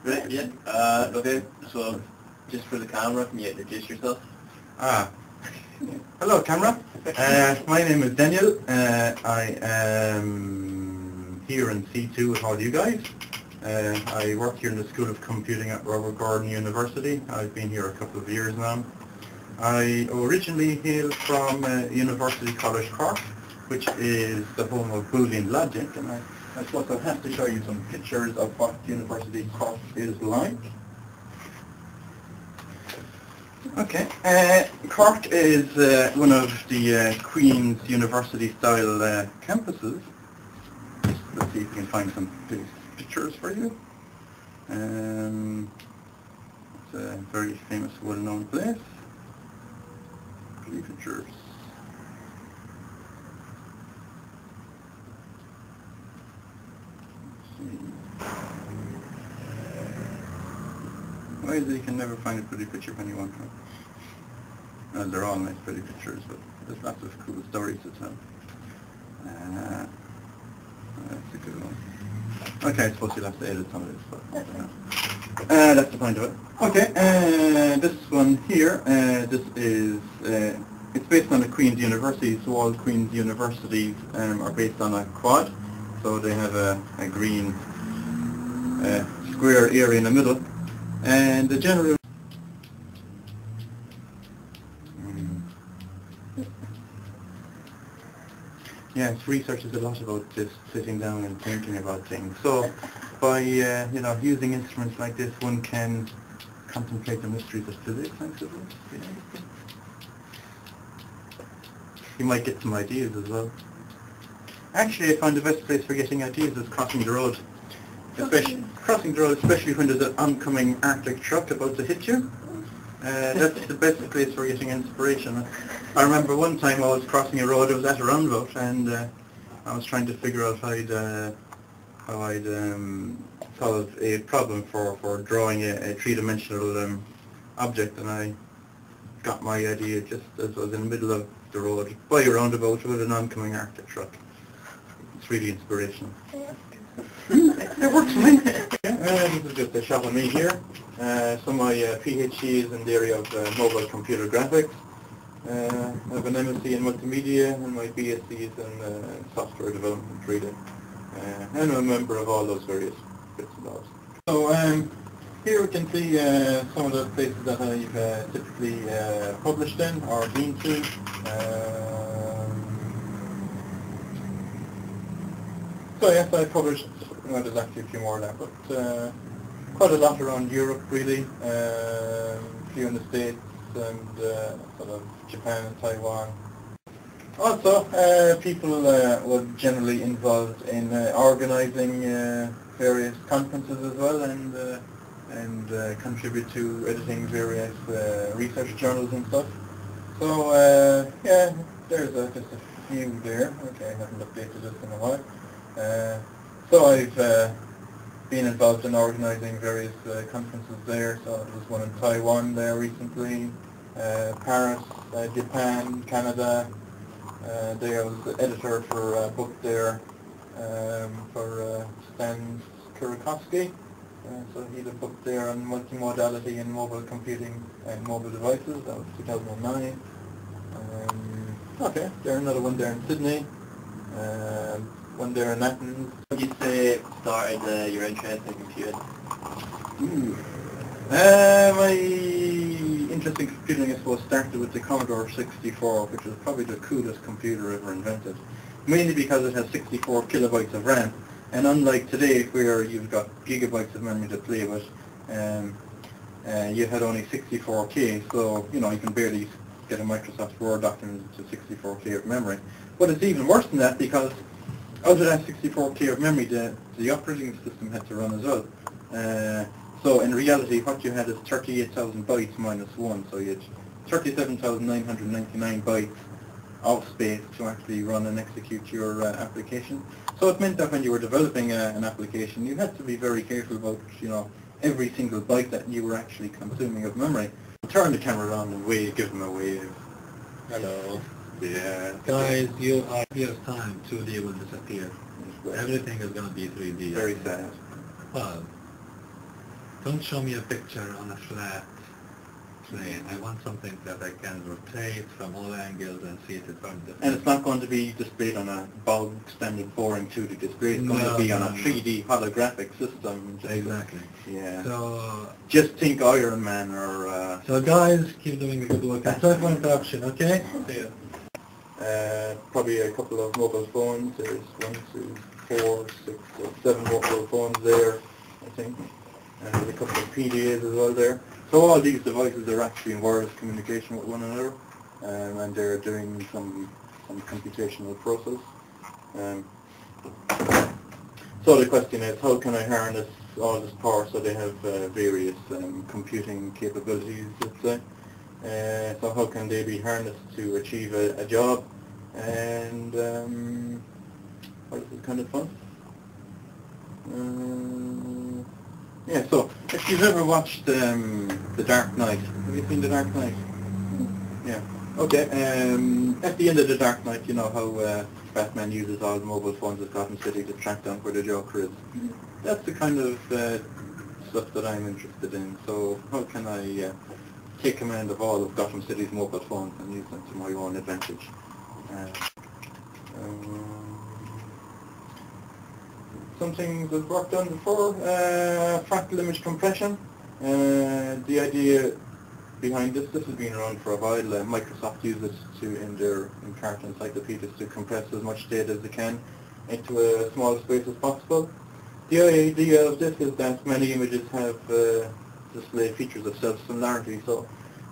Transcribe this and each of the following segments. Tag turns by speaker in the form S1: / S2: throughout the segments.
S1: Right, yeah. Okay, so just for the camera, can you introduce yourself?
S2: Ah, hello camera. My name is Daniel. I am here in C2 with all you guys. I work here in the School of Computing at Robert Gordon University. I've been here a couple of years now. I originally hail from University College Cork, which is the home of Boolean logic, and I suppose I'll have to show you some pictures of what University Cork is like. Okay, Cork is one of the Queen's University-style campuses. Let's see if we can find some pictures for you. It's a very famous, well-known place. Pictures. Why is it you can never find a pretty picture when you want one? Well, they're all nice pretty pictures, but there's lots of cool stories to tell. That's a good one. Okay, I suppose you'll have to edit some of this, but that's the point of it. Okay, this one here, this is, it's based on a Queen's University, so all Queen's Universities are based on a quad. So they have a green square area in the middle. And the general... Yes, research is a lot about just sitting down and thinking about things. So by using instruments like this, one can contemplate the mysteries of physics, I suppose. Yeah. You might get some ideas as well. Actually, I find the best place for getting ideas is crossing the road. Crossing the road, especially when there's an oncoming Arctic truck about to hit you. That's the best place for getting inspiration. I remember one time I was crossing a road, I was at a roundabout, and I was trying to figure out how I'd solve a problem for drawing a three-dimensional object, and I got my idea just as I was in the middle of the road, by a roundabout with an oncoming Arctic truck. It's really inspirational. It works fine. This is just a shot of me here. So my PhD is in the area of mobile computer graphics. I have an MSc in multimedia, and my BSc is in software development really. And I'm a member of all those various bits and bobs. So here we can see some of the places that I've typically published in or been to. So yes, I published, well, there's actually a few more there, but quite a lot around Europe really, a few in the States and sort of Japan and Taiwan. Also, people were generally involved in organising various conferences as well, and contribute to editing various research journals and stuff. So yeah, there's just a few there. Okay, I haven't updated this in a while. So I've been involved in organising various conferences there. So there was one in Taiwan there recently, Paris, Japan, Canada. There I was the editor for a book there for Stan Kurakowski. So he had a book there on multimodality in mobile computing and mobile devices. That was 2009. Okay, there's another one there in Sydney. One there in Athens.
S1: What would you say started your interest in computing?
S2: My interest in computing, I suppose, started with the Commodore 64, which was probably the coolest computer ever invented. Mainly because it has 64 kilobytes of RAM, and unlike today where you've got gigabytes of memory to play with, you had only 64K, so you can barely get a Microsoft Word document to 64K of memory. But it's even worse than that, because out of that 64K of memory, the operating system had to run as well. So in reality, what you had is 38,000 bytes minus 1, so you had 37,999 bytes of space to actually run and execute your application. So it meant that when you were developing an application, you had to be very careful about, every single byte that you were actually consuming of memory. Turn the camera on and give them a wave.
S3: Hello.
S2: Yeah.
S3: Guys, you are years time 2D will disappear. Everything is going to be 3D.
S2: Very sad.
S3: Well, Don't show me a picture on a flat plane. I want something that I can rotate from all angles and see it from different.
S2: And it's not going to be displayed on a bog standard boring 2D display. It's going to be on a 3D holographic system.
S3: Exactly.
S2: Yeah.
S3: So,
S2: just think Iron Man or...
S3: so guys, keep doing the good work. And sorry for interruption, okay?
S2: Yeah. Probably a couple of mobile phones. There's 1, 2, 4, 6, 7 mobile phones there, I think. And there's a couple of PDAs as well there. So all these devices are actually in wireless communication with one another, and they're doing some computational process. So the question is, how can I harness all this power so they have various computing capabilities, let's say. So how can they be harnessed to achieve a job? And well, this is kind of fun. Yeah, so if you've ever watched The Dark Knight, have you seen The Dark Knight? Yeah. Okay. At the end of The Dark Knight, you know how Batman uses all the mobile phones at Gotham City to track down where the Joker is. That's the kind of stuff that I'm interested in. So how can I take command of all of Gotham City's mobile phones and use them to my own advantage? Something that's worked on before, fractal image compression. The idea behind this has been around for a while. Microsoft uses it in their Encarta encyclopedias to compress as much data as they can into a small space as possible. The idea of this is that many images have display features of self-similarity. So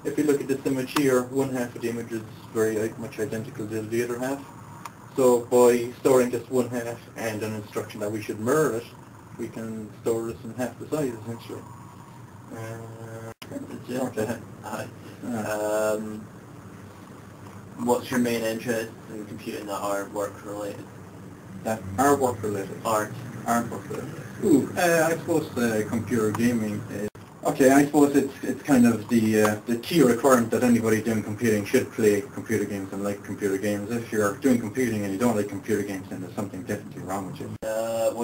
S2: if you look at this image here, one half of the image is very much identical to the other half. So by storing just one half and an instruction that we should mirror it, we can store this in half the size essentially.
S1: What's your main interest in computing that are work related?
S2: That are work related? Art work related. Ooh, I suppose computer gaming is... Okay, I suppose it's kind of the key requirement that anybody doing computing should play computer games and like computer games. If you're doing computing and you don't like computer games, then there's something definitely wrong with you.
S1: What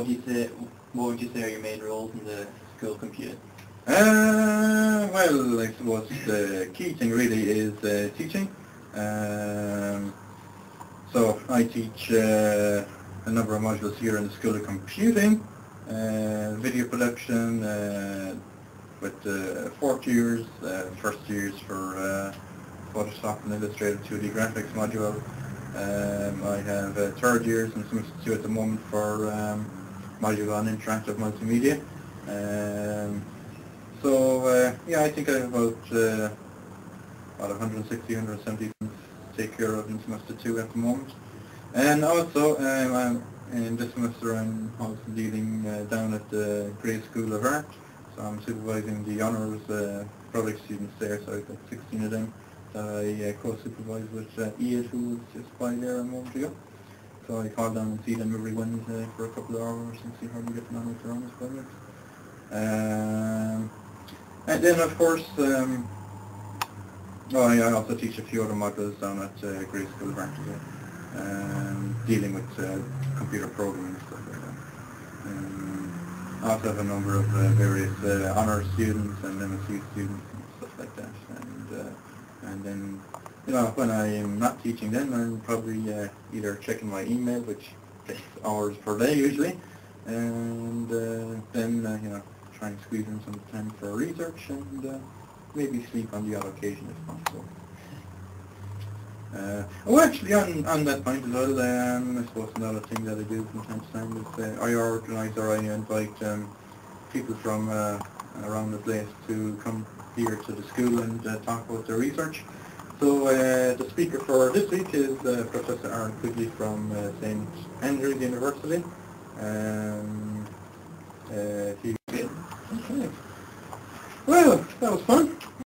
S1: would you say are your main roles in the school computing?
S2: Well, I suppose the key thing really is teaching. So I teach a number of modules here in the School of Computing, video production, with fourth years, first years for Photoshop and Illustrator 2D graphics module. I have third years and semester 2 at the moment for module on interactive multimedia. Yeah, I think I have about 160, 170 to take care of in semester 2 at the moment. And also, in this semester I'm also dealing down at the Grade School of Art. So I'm supervising the honours project students there, so I've got 16 of them that I co-supervise with Ian, who was just by there a moment ago. So I call down and see them every Wednesday for a couple of hours and see how they're getting on with their honours projects. And then of course, I also teach a few other modules down at Grade School of Art as well, dealing with computer programming and stuff like that. I also have a number of various honours students and MSc students and stuff like that. And then, you know, when I'm not teaching then, I'm probably either checking my email, which takes hours per day usually, and then, you know, try and squeeze in some time for research and maybe sleep on the odd occasion if possible. Actually, on that point as well, I suppose another thing that I do from time to time is I organise or I invite people from around the place to come here to the school and talk about their research. So the speaker for this week is Professor Aaron Quigley from St. Andrews University. Okay. Well, that was fun.